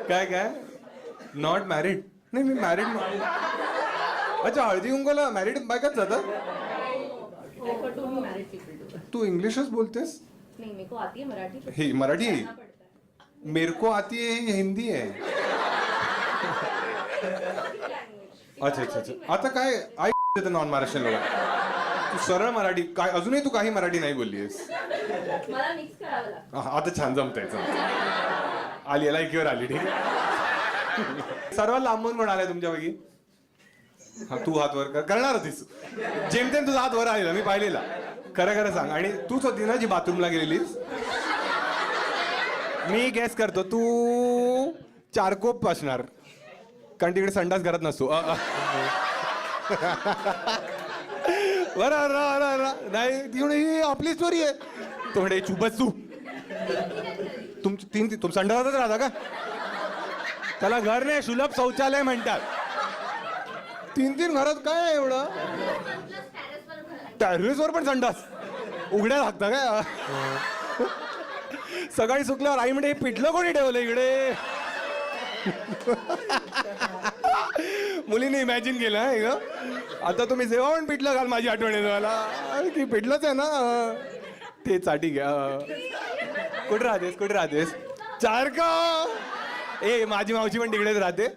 काय काय not married? नाही मी मॅरिड. अच्छा हळदी कुंकवाला मॅरिड बायकाच जातात. तू इंग्लिशच बोलतेस? नहीं मेरे को आती है मराठी. हे मराठी. मेरे को आती है ही हिंदी आहे. अच्छा अच्छा अच्छा. आता काय ऐक देतं नॉन महाराष्ट्रीयन लोक. तू सरळ मराठी काय अजूनही तू काही मराठी नाही बोललीस. मला मिक्स करावं लागतं. आता छान जमतंय. आली याला एकीवर आली. ठीक आहे. सर्वात लांबून कोण आलाय तुमच्यापैकी? हा तू हात वर करणार होतीस. जेमतेम तुझा हात वर आलेला मी पाहिलेला. खरं खरं सांग. आणि तूच होती ना जी बाथरूमला गेलेलीस? मी गेस करतो तू चारकोप असणार कारण तिकडे संडास घरात नसतो. बरं नाही ती आपली स्टोरी आहे. तो म्हणजे चुबच तू तुमची तुम संडासातच राहता का? त्याला घर नाही सुलभ शौचालय म्हणतात. तीन घरात काय आहे एवढं? टेरेसवर पण संडास उघड्या लागता काय? सकाळी सुकल्यावर आई म्हणजे पिठलं कोणी ठेवलं इकडे? मुलीने इमॅजिन केलं आहे ग. आता तुम्ही जेव्हा पण पिठलं घाल माझी आठवण येते मला की पिठलंच आहे ना ते साठी घ्या. कुठे राहतेस? चारका. ए माझी मावशी पण तिकडेच राहते.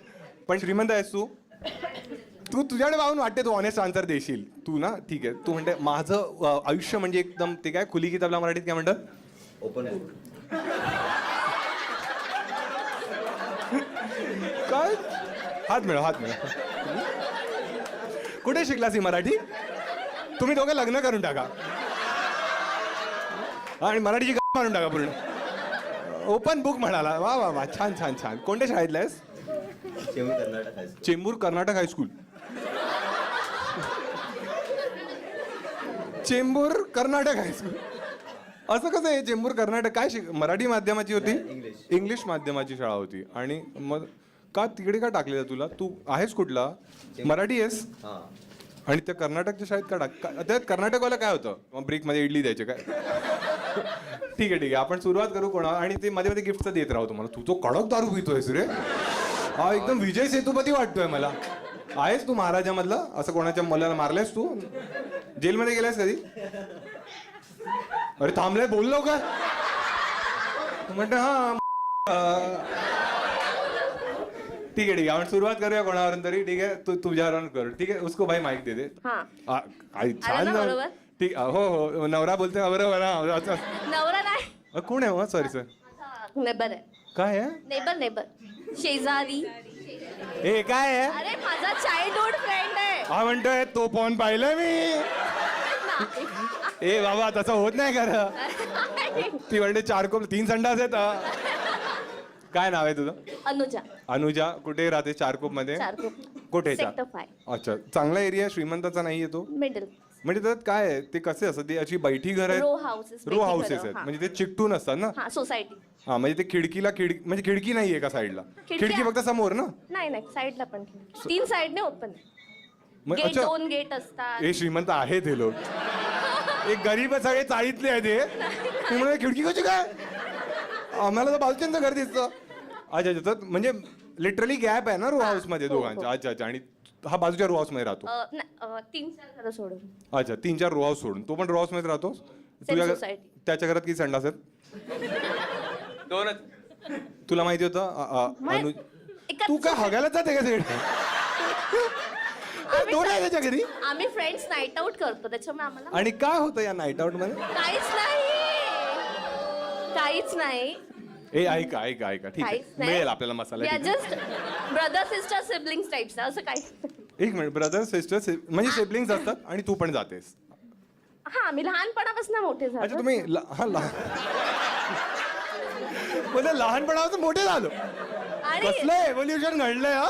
पण श्रीमंत आहेस तू तुझ्याकडे पाहून वाटते तू ऑनेस्ट आन्सर देशील तू ना. ठीक आहे. तू म्हणते माझं आयुष्य म्हणजे एकदम ते काय खुली किताबला मराठीत काय म्हणतात? Open book. काय? हात मिळव. कुठे शिकलास ही मराठी? तुम्ही दोघे लग्न करून टाका आणि मराठीची मारून टाका पूर्ण. ओपन बुक म्हणाला. वा वा वा छान छान छान. कोणत्या शाळेतला आहेस? चेंबूर कर्नाटक हायस्कूल. चेंबूर कर्नाटक हायस्कूल असं कसं आहे? चेंबूर कर्नाटक काय मराठी माध्यमाची होती? इंग्लिश माध्यमाची शाळा होती. आणि मग का तिकडे का टाकलेलं तुला? तू आहेस कुठला? मराठी आहेस? आणि त्या कर्नाटकच्या शाळेत का त्यात कर्नाटकवाला काय होतं? ब्रेकमध्ये इडली द्यायचे काय? ठीक आहे आपण सुरुवात करू कोणा. आणि ते मध्ये मध्ये गिफ्टचं देत राहतो मला. तू तो कडक दारू पितोयस रे. हा एकदम विजय सेतुपती वाटतोय मला. आहेस तू महाराजामधला? असं कोणाच्या मुलाला मारलायस तू? जेलमध्ये गेलायस कधी? अरे थांबलाय बोललो का? म्हणते हा. ठीक आहे आपण सुरुवात करूया कोणावरून तरी. ठीक आहे तू तुझ्यावरून कर. ठीक आहे उसको भाई माईक दे दे. छान. ठीक हो नवरा बोलते बरोबर. नवरा नाही. कोण आहे? Sorry sir. नेबर आहे. काय आहे? नेबर शेजारी. हे काय आहे? अरे माझा चाइल्डहुड फ्रेंड आहे. हा म्हणतोय तो फोन पाहिलंय मी. ए बाबा तसं होत नाही खरं. ती म्हणते 4 कोप 3 संडास आहेत. काय नाव आहे तुझं? अनुजा. कुठे राहते? 4 कोप मध्ये. कुठे? अच्छा चांगला एरिया. श्रीमंताचा नाही येतो. मिडल. म्हणजे त्यात काय आहे? ते कसे असतात? ते अशी बैठी घर आहेत. रो हाऊसेस आहेत. म्हणजे ते चिकटून असतात ना. सोसायटी. हा म्हणजे ते खिडकीला म्हणजे खिडकी नाहीये का साईडला? खिडकी फक्त समोर ना? नाही साईडला पण 3 साईडने ओपन. गेट 2 गेट असतात. हे श्रीमंत आहे ते लोक. एक गरीब सगळे चाळीतले आहे ते म्हणजे खिडकी कशी काय? आम्हाला तर बालचंद घर दिसतं. अच्छा म्हणजे लिटरली गॅप आहे ना रो हाऊस मध्ये दोघांचा. अच्छा आणि हा बाजूच्या रो हाऊस मध्ये राहतो? 3-4 घर सोडून. अच्छा 3-4 रो हाऊस सोडून. तो पण रो हाऊस मध्ये राहतो? त्याच्या घरात किती संडास आहेत? 2च. तुला माहिती होतं? तू काय हगायला जाते का तिकडे? 2 आहे त्याच्या घरी. आम्ही फ्रेंड्स नाईट आउट करतो त्याच्यामुळे आम्हाला. आणि काय होतं या नाईट आउट मध्ये? काहीच नाही. ए ऐका ठीक आहे मिळेल आपल्याला मसाला. Just brother sister siblings types असं काही. एक मिनिट. ब्रदर सिस्टर म्हणजे सिबलिंग्स असतात आणि तू पण जातेस? हा आम्ही लहानपणापासून मोठे झालो. अच्छा तुम्ही म्हणजे लहानपणापासून मोठे झालो. कसलं एव्होल्युशन घडलंय. हा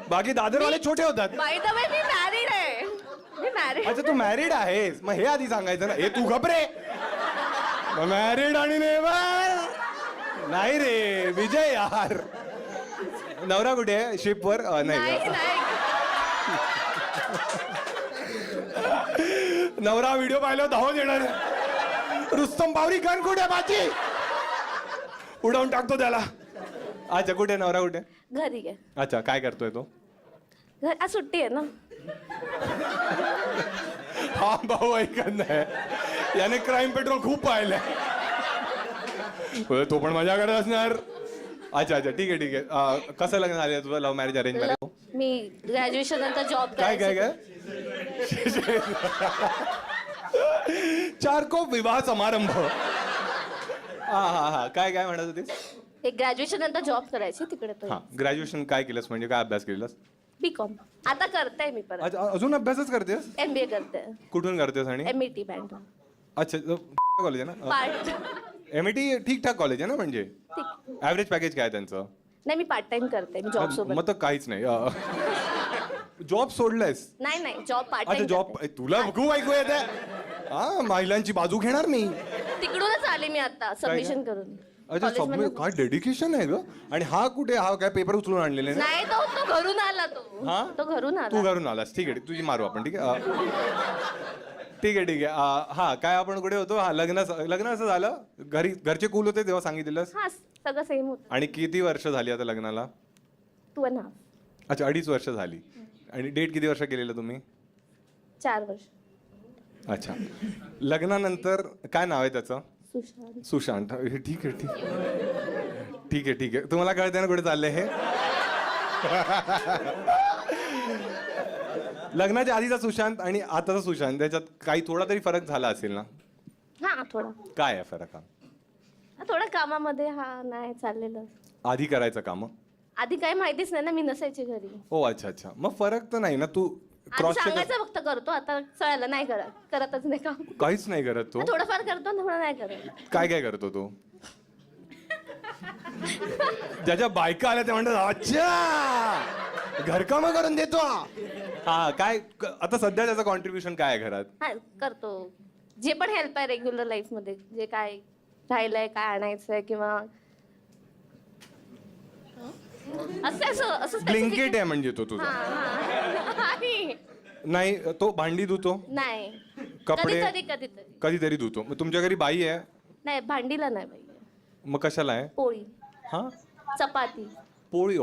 बाकी दादरवाले छोटे होतात. By the way me married आहे. अच्छा तू मॅरिड आहेस? मग हे आधी सांगायचं ना. हे तू घबरे. मॅरिड आणि नेवर नाही रे विजय यार. नवरा कुठे आहे? शिपवर? नाही. नवरा व्हिडिओ पाहिला धावत येणार. रुस्तम बावरी गन कुठे माझी? उडवून टाकतो त्याला. अच्छा, कुठे नवरा कुठे? घरी आहे. अच्छा, काय करतोय तो? आज सुट्टी आहे ना. हा भाऊ ऐकत नाही, याने क्राईम पेट्रोल खूप पाहिलंय. तो पण माझ्याकडे असणार. अच्छा अच्छा, ठीक आहे ठीक आहे. कसं लग्न झालं तुझं? Love marriage, arrange marriage? मी ग्रॅज्युएशन नंतर जॉब काय काय काय? चारकोप विवाह समारंभ. हा हा हा, काय काय म्हणत होतीस? एक ग्रॅज्युएशन नंतर जॉब करायची तिकडे तो. हा, ग्रॅज्युएशन काय केलंस, म्हणजे काय अभ्यास केलास? बीकॉम आता करते मी परत. अच्छा, अजून अभ्यासच करतेस? MBA करते. कुठून करतेस? आणि MET बँड अच्छा, कॉलेज आहे ना? पार्ट. MET ठीक ठाक कॉलेज आहे ना? म्हणजे ऍव्हरेज पॅकेज काय आहे त्यांचं? नाही, मी पार्ट टाइम करते. मी जॉब सोबत. मग तर काहीच नाही. जॉब सोडलायस? नाही जॉब पार्ट अच्छा, टाइम. जॉब तुला खूप ऐकू येत आहे. हा, महिलांची बाजू घेणार मी. तिकडूनच आले मी आता सबमिशन करून. अच्छा, सबमिट. काय डेडिकेशन आहे ग. आणि हा कुठे? हा काय पेपर उचलून आणलेले? नाही, तो घरून आला. हा? तो घरून आला. तू घरून आलास, ठीक आहे. तुझी मारू आपण, ठीक आहे. ठीक आहे ठीक आहे. हा, काय आपण कुठे होतो? हा, लग्न असं झालं. घरचे कूल होते तेव्हा सांगितलेलंस? हा, सगळं सेम होत. आणि किती वर्ष झाली आता लग्नाला? 2.5. अच्छा, 2.5 वर्ष झाली. आणि डेट किती वर्ष केलेलं तुम्ही? 4 वर्ष. अच्छा, लग्नानंतर काय नाव आहे त्याचं? सुशांत. सुशांत. हे ठीक आहे ठीक आहे ठीक आहे ठीक आहे. तुम्हाला कळतंय ना कुठे चाललंय हे? लग्नाच्या आधीचा सुशांत आणि आताचा सुशांत, त्याच्यात काही थोडा तरी फरक झाला असेल ना? हा, थोडा. काय आहे फरक? थोडा कामामध्ये नाही चाललेलं. आधी करायचं काम? आधी काही माहितीच नाही ना, मी नसायची घरी. ओ अच्छा अच्छा, मग फरक तर नाही ना. तू क्रॉस सांगायचं फक्त करतो, आता चळायला नाही करतच नाही काम. काहीच नाही करत तो? थोडंफार करतो, थोडं नाही करत. काय काय करतो तो? ज्याच्या बायका आल्या ते म्हणतात अच्छा घरकाम करून देतो. हा, काय आता सध्या त्याचं कॉन्ट्रीब्युशन काय आहे घरात? हा, करतो. जे पण हेल्प आहे रेग्युलर लाईफ मध्ये, जे काय राहिलंय, काय आणायचंय किंवा असं ब्लिंकेट आहे म्हणजे तो तुझा? नाही, तो भांडी धुतो? नाही, कपडे कधीतरी कधीतरी धुतो. मग तुमच्या घरी बाई आहे? नाही, भांडीला नाही बाई. मग कशाला आहे? पोळी, हा, चपाती. पोळी.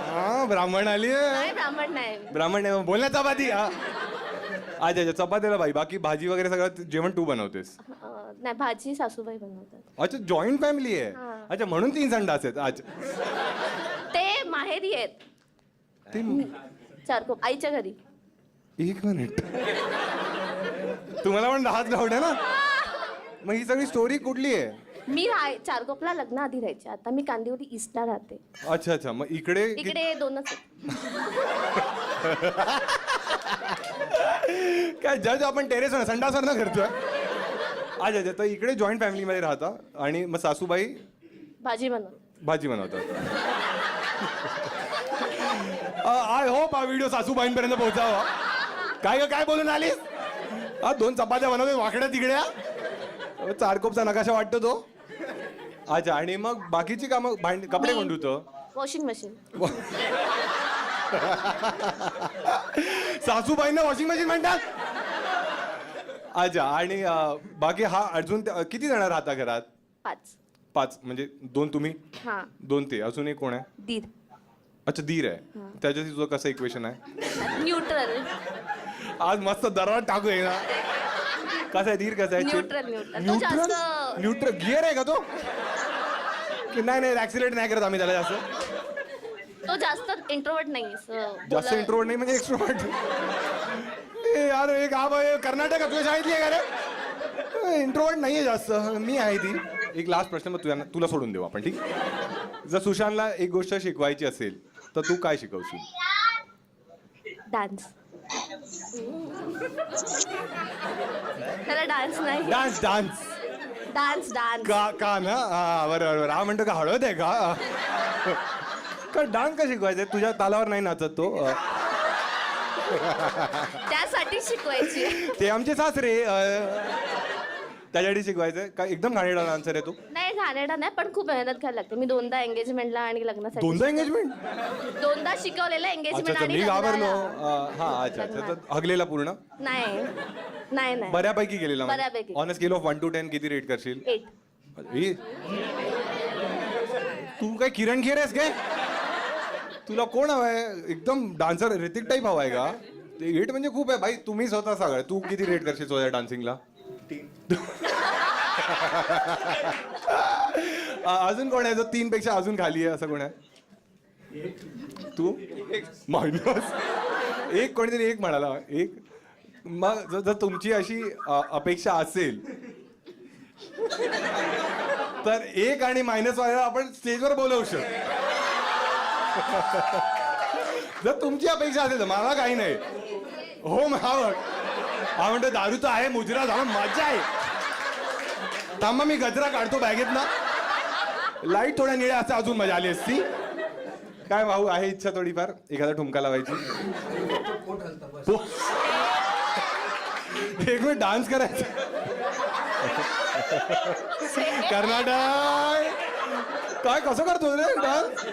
हा, ब्राह्मण आली आहे. नाही, ब्राह्मण नाही. ब्राह्मण नाही, बोल ना चपाती. हा, अच्छा अच्छा, चपातीला बाई. बाकी भाजी वगैरे सगळं जेवण तू बनवतेस? नाही, भाजी सासूबाई बनवतात. अच्छा, जॉईंट फॅमिली आहे. अच्छा, म्हणून 3 संडास आहेत. अच्छा, ते माहेरी आहेत. ते 4 कोप आईच्या घरी. 1 मिनिट, तुम्हाला पण 10च गावडे ना? मग ही सगळी स्टोरी कुठली आहे? मी 4 कोपला लग्न आधी राहायचे. आता मी कांदिवली ईस्टला राहते. अच्छा अच्छा, मग इकडे 2च आहेत. काय जज आपण टेरेसवर संडासवर ना करतोय? अच्छा अच्छा, तर इकडे जॉईंट फॅमिलीमध्ये राहता. आणि मग सासूबाई भाजी बनवतात. आय होप हा व्हिडिओ सासूबाईंपर्यंत पोहोचावा. काय बोलून आलीस? 2 चपात्या बनवते वाकड्या तिकड्या. 4 कोपचा नकाशा वाटतो तो. अच्छा, आणि मग बाकीची कामं? कपडे कोण धुतं? Washing machine. सासूबाईंना वॉशिंग मशीन म्हणतात? अच्छा, आणि बाकी हा अजून किती जण राहता घरात? 5 म्हणजे 2 तुम्ही? हा, 2 ते. अजून एक कोण आहे? दीर. अच्छा, दीर आहे. त्याच्याशी तुझं कसं इक्वेशन आहे? न्यूट्रल. आज मस्त दरात टाकूया ना. कसं आहे दीर? कसं आहे? न्यूट्रल. न्यूट्रल गिअर आहे का तो? की नाही ऍक्सिलेट नाही करत आम्ही त्याला जास्त. तो जास्त इंट्रोवर्ट नाही. जास्त इंट्रोवर्ट नाही म्हणजे एक्स्ट्रोवर्ट? यार, एक कर्नाटक तुझ्या शाळेतली आहे का रे? इंट्रोवर्ट नाहीये जास्त. मी आहे ती. एक लास्ट प्रश्न, मग तुला सोडून देऊ आपण, ठीक? जर सुशांतला एक गोष्ट शिकवायची असेल तर तू काय शिकवशील? डान्स. त्याला डान्स नाही. डान्स डान्स डान्स डान्स का ना? हा, बरोबर. हा म्हणतो का हळद आहे का? का डान्स का शिकवायचा? तुझ्या तालावर नाही नाचत तो? त्यासाठी शिकवायची. ते आमचे सासरे, त्याच्यासाठी शिकवायचं का? एकदम घाणेरडा डान्सर आहे तू? नाही, घाणेरडा नाही, पण खूप मेहनत घ्यायला लागते. मी 2दा एंगेजमेंटला आणि लग्नासाठी. 2दा एंगेजमेंट? 2दा शिकवलेलं एंगेजमेंट अच्छा, आणि मी घाबरलो. लग्नाला. हा, अच्छा अच्छा, तर हगलेला पूर्ण? नाही नाही नाही, बऱ्यापैकी गेलेला? बऱ्यापैकी. On a scale of 1 to 10 किती रेट करशील? 8. तू काय किरण खेर आहेस काय? तुला कोण हवाय? एकदम डान्सर ऋतिक टाईप हवाय का? 8 म्हणजे खूप आहे भाई. तुम्ही स्वतः सांगा, तू किती रेट करशील स्वतः डान्सिंगला? अजून कोण आहे जो 3 पेक्षा अजून खाली आहे? असं कोण आहे? तू मायनस एक, कोणीतरी एक म्हणाला. एक मग जर तुमची अशी अपेक्षा असेल तर 1 आणि मायनस वाल्याला आपण स्टेजवर बोलवू शकतो. जर तुमची अपेक्षा असेल तर मला काही नाही. हो हा म्हणतो दारू तर आहे, मुजरा झाला, मजा आहे. थांबा मी गजरा काढतो बॅगेत ना. लाईट थोड्या निळ्या असं अजून मजा आली असती. काय भाऊ आहे इच्छा थोडीफार एखादा ठुमका लावायची? एक मिनिट डान्स करायचा. कर्नाटक काय कसं करतो रे डान्स?